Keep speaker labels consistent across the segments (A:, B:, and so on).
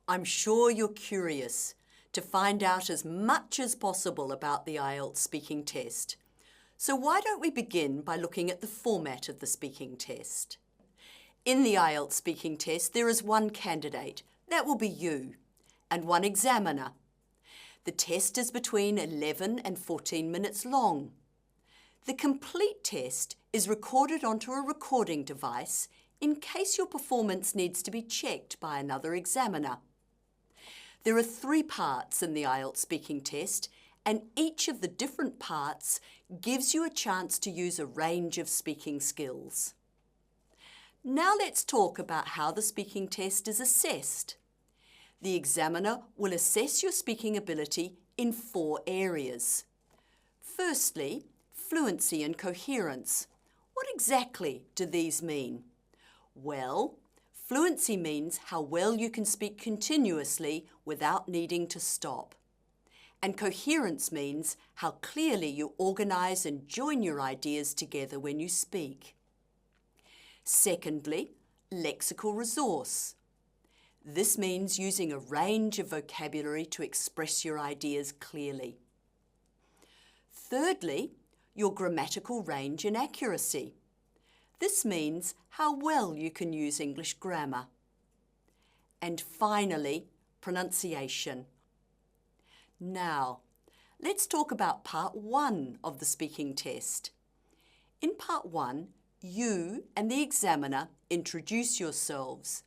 A: I'm sure you're curious to find out as much as possible about the IELTS speaking test. So why don't we begin by looking at the format of the speaking test? In the IELTS speaking test, there is one candidate, that will be you, and one examiner. The test is between 11 and 14 minutes long. The complete test is recorded onto a recording device in case your performance needs to be checked by another examiner. There are 3 parts in the IELTS speaking test, and each of the different parts gives you a chance to use a range of speaking skills. Now let's talk about how the speaking test is assessed. The examiner will assess your speaking ability in 4 areas. Firstly, fluency and coherence. What exactly do these mean? Well, fluency means how well you can speak continuously without needing to stop. And coherence means how clearly you organise and join your ideas together when you speak. Secondly, lexical resource. This means using a range of vocabulary to express your ideas clearly. Thirdly, your grammatical range and accuracy. This means how well you can use English grammar. And finally, pronunciation. Now, let's talk about part 1 of the speaking test. In part 1, you and the examiner introduce yourselves.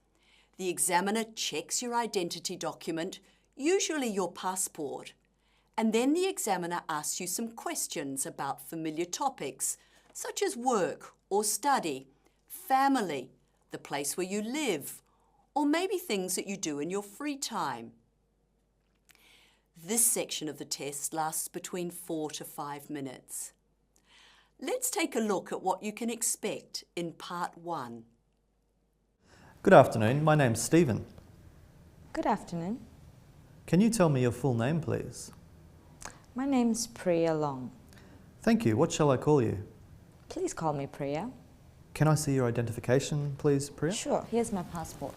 A: The examiner checks your identity document, usually your passport, and then the examiner asks you some questions about familiar topics, such as work or study, family, the place where you live, or maybe things that you do in your free time. This section of the test lasts between 4 to 5 minutes. Let's take a look at what you can expect in part 1.
B: Good afternoon, my name's Stephen.
C: Good afternoon.
B: Can you tell me your full name, please?
C: My name's Priya Long.
B: Thank you. What shall I call you?
C: Please call me Priya.
B: Can I see your identification, please, Priya?
C: Sure, here's my passport.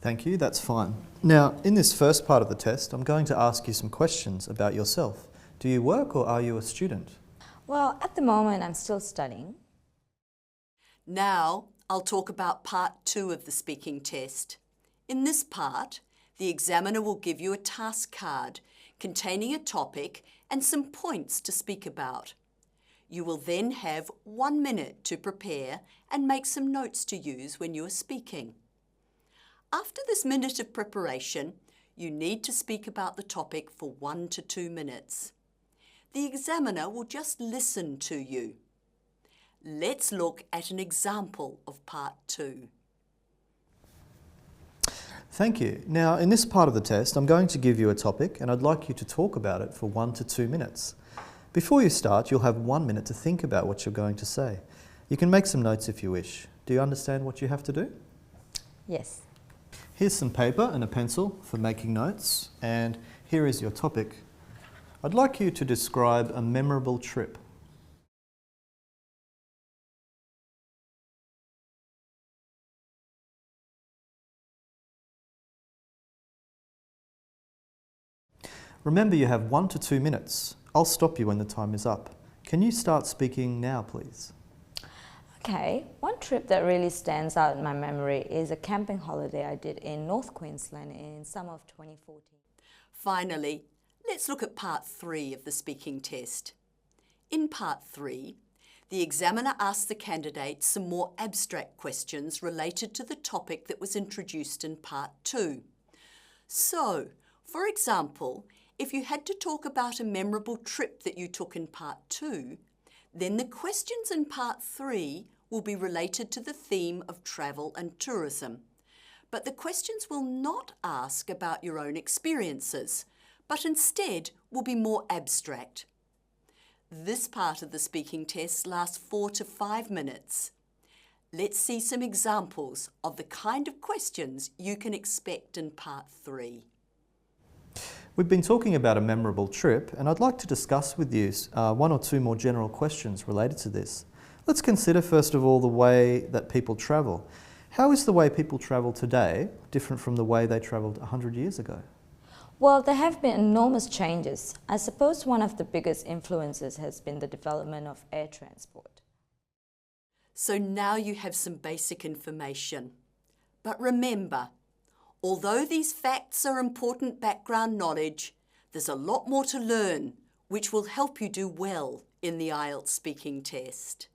B: Thank you, that's fine. Now, in this first part of the test, I'm going to ask you some questions about yourself. Do you work or are you a student?
C: Well, at the moment I'm still studying.
A: Now, I'll talk about part 2 of the speaking test. In this part, the examiner will give you a task card containing a topic and some points to speak about. You will then have 1 minute to prepare and make some notes to use when you are speaking. After this minute of preparation, you need to speak about the topic for 1 to 2 minutes. The examiner will just listen to you. Let's look at an example of part 2.
B: Thank you. Now, in this part of the test, I'm going to give you a topic and I'd like you to talk about it for 1 to 2 minutes. Before you start, you'll have 1 minute to think about what you're going to say. You can make some notes if you wish. Do you understand what you have to do?
C: Yes.
B: Here's some paper and a pencil for making notes, and here is your topic. I'd like you to describe a memorable trip. Remember, you have 1 to 2 minutes. I'll stop you when the time is up. Can you start speaking now, please?
C: Okay, one trip that really stands out in my memory is a camping holiday I did in North Queensland in summer of 2014.
A: Finally, let's look at part 3 of the speaking test. In part 3, the examiner asks the candidate some more abstract questions related to the topic that was introduced in part 2. So, for example, if you had to talk about a memorable trip that you took in part 2, then the questions in part 3 will be related to the theme of travel and tourism. But the questions will not ask about your own experiences, but instead will be more abstract. This part of the speaking test lasts 4 to 5 minutes. Let's see some examples of the kind of questions you can expect in part 3.
B: We've been talking about a memorable trip, and I'd like to discuss with you 1 or 2 more general questions related to this. Let's consider first of all the way that people travel. How is the way people travel today different from the way they travelled 100 years ago?
C: Well, there have been enormous changes. I suppose one of the biggest influences has been the development of air transport.
A: So now you have some basic information. But remember, although these facts are important background knowledge, there's a lot more to learn, which will help you do well in the IELTS speaking test.